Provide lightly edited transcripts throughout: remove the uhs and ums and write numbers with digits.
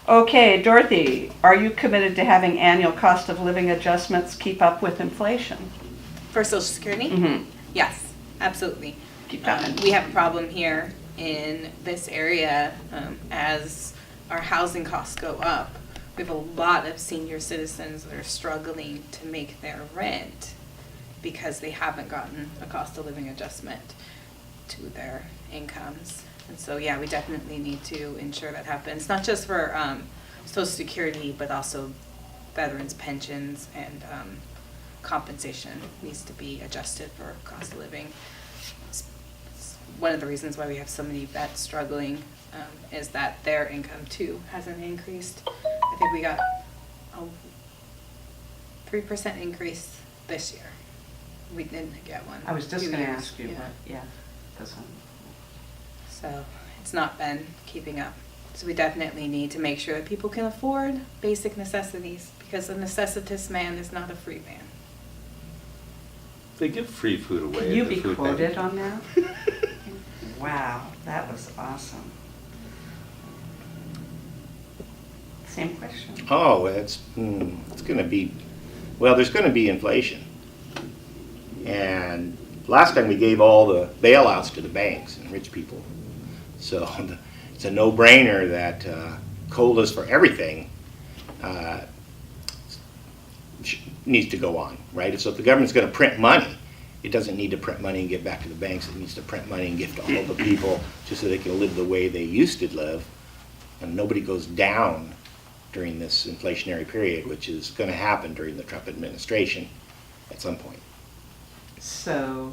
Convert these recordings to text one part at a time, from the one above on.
Okay, Dorothy, are you committed to having annual cost of living adjustments keep up with inflation? For Social Security? Mm-hmm. Yes, absolutely. Keep coming. We have a problem here in this area as our housing costs go up. We have a lot of senior citizens that are struggling to make their rent because they haven't gotten a cost of living adjustment to their incomes. And so, yeah, we definitely need to ensure that happens, not just for Social Security, but also veterans' pensions and compensation needs to be adjusted for cost of living. One of the reasons why we have so many vets struggling is that their income too hasn't increased. I think we got a 3% increase this year. We didn't get one. I was just few going to years. ask you, Yeah. but yeah, this one. So it's not been keeping up. So we definitely need to make sure that people can afford basic necessities, because a necessitous man is not a free man. They give free food away. Can you at the be food quoted bank. on that? Wow, that was awesome. Same question. Oh, it's going to be, well, there's going to be inflation. And last time we gave all the bailouts to the banks and rich people. So it's a no-brainer that COLAs for everything needs to go on, right? So if the government's going to print money, it doesn't need to print money and give back to the banks. It needs to print money and give to all the people just so they can live the way they used to live. And nobody goes down during this inflationary period, which is going to happen during the Trump administration at some point. So,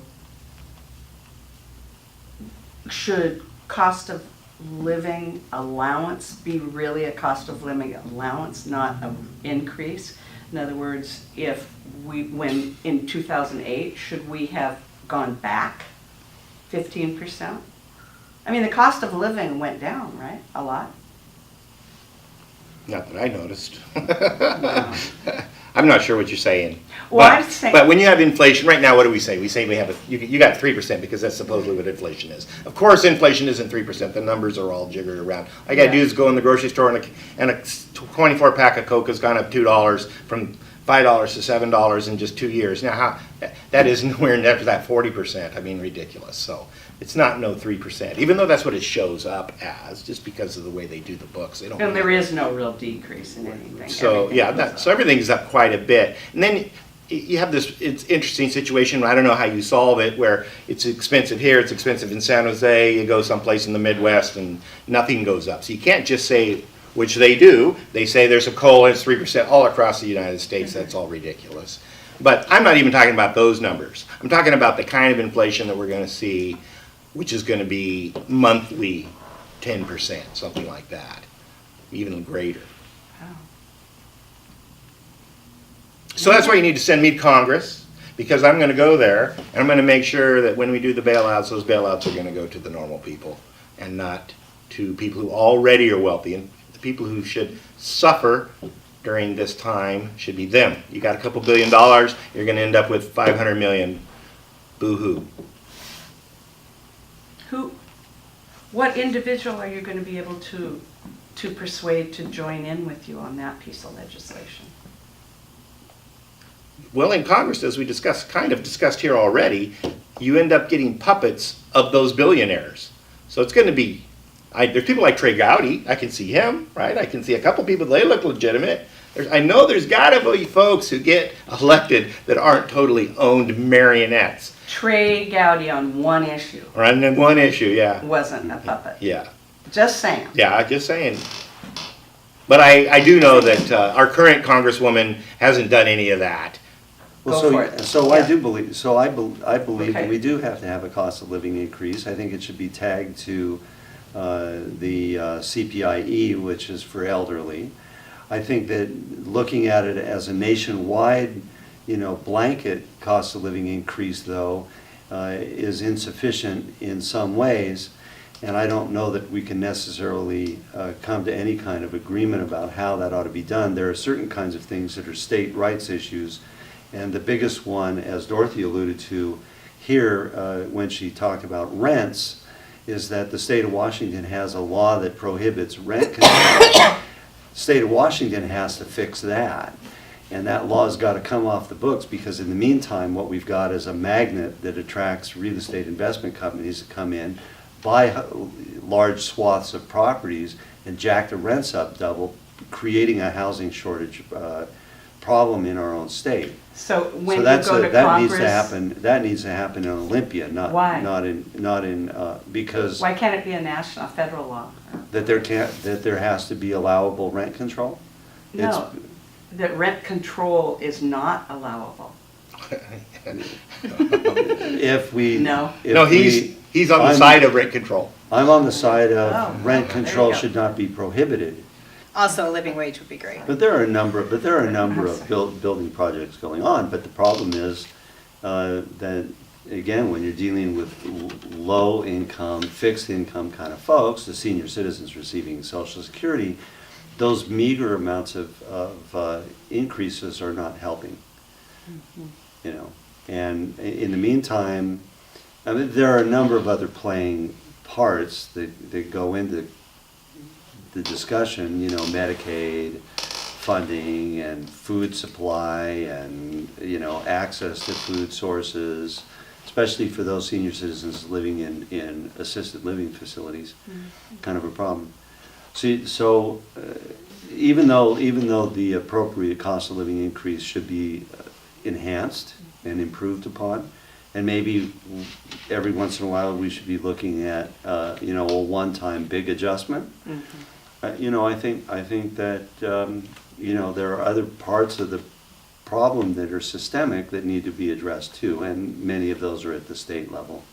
should cost of living allowance be really a cost of living allowance, not an increase? In other words, when in 2008, should we have gone back 15%? I mean, the cost of living went down, right? A lot. Not that I noticed. Wow. I'm not sure what you're saying. Well, but, I'm saying- but when you have inflation, right now, what do we say? We say we have you got 3% because that's supposedly what inflation is. Of course, inflation isn't 3%. The numbers are all jiggered around. All you got to do is go in the grocery store and a 24 pack of Coke has gone up $2 from $5 to $7 in just 2 years. Now, that is nowhere near that 40%. I mean, ridiculous. So it's not no 3%, even though that's what it shows up as, just because of the way they do the books. They don't. And there is no real decrease in anything. So Everything yeah, goes up. so everything's up quite a bit. And then you have this interesting situation. I don't know how you solve it, where it's expensive here, it's expensive in San Jose. You go someplace in the Midwest, and nothing goes up. So you can't just say, which they do. They say there's a COLA, it's 3% all across the United States. That's all ridiculous. But I'm not even talking about those numbers. I'm talking about the kind of inflation that we're going to see, which is going to be monthly 10%, something like that, even greater. Wow. So that's why you need to send me to Congress, because I'm going to go there, and I'm going to make sure that when we do the bailouts, those bailouts are going to go to the normal people and not to people who already are wealthy. And the people who should suffer during this time should be them. You got a couple $1 billion, you're going to end up with 500 million. Boo-hoo. What individual are you going to be able to persuade to join in with you on that piece of legislation? Well, in Congress, as we kind of discussed here already, you end up getting puppets of those billionaires. So it's going to be, there's people like Trey Gowdy. I can see him, right? I can see a couple people, they look legitimate. I know there's got to be folks who get elected that aren't totally owned marionettes. Trey Gowdy on one issue Right, and then one issue, yeah. wasn't a puppet. Yeah, Just saying. yeah, I'm just saying. But I do know that our current Congresswoman hasn't done any of that. Go Well, for it. so Yeah. I believe Okay. that we do have to have a cost of living increase. I think it should be tagged to the CPIE, which is for elderly. I think that looking at it as a nationwide, blanket cost of living increase, though, is insufficient in some ways. And I don't know that we can necessarily come to any kind of agreement about how that ought to be done. There are certain kinds of things that are state rights issues. And the biggest one, as Dorothy alluded to here when she talked about rents, is that the state of Washington has a law that prohibits rent control state of Washington has to fix that. And that law's got to come off the books, because in the meantime, what we've got is a magnet that attracts real estate investment companies to come in, buy large swaths of properties, and jack the rents up double, creating a housing shortage problem in our own state. So when So you that's go to that needs Congress, to happen. That needs to happen in Olympia, not Why? not in because why can't it be a national, federal law? that there has to be allowable rent control. No, that rent control is not allowable. If we No. if No, we- he's on the I'm- side of rent control. I'm on the side Oh, of rent there you control go. should not be prohibited. Also, a living wage would be great. But there are a number of building projects going on, but the problem is that, again, when you're dealing with low income, fixed income kind of folks, the senior citizens receiving Social Security, those meager amounts of increases are not helping. You know, and in the meantime, I mean, there are a number of other playing parts that go into the discussion, you know, Medicaid funding and food supply and, you know, access to food sources, especially for those senior citizens living in assisted living facilities, kind of a problem. So even though the appropriate cost of living increase should be enhanced and improved upon, and maybe every once in a while we should be looking at, you know, a one-time big adjustment. You know, I think that, you know, there are other parts of the problem that are systemic that need to be addressed too, and many of those are at the state level.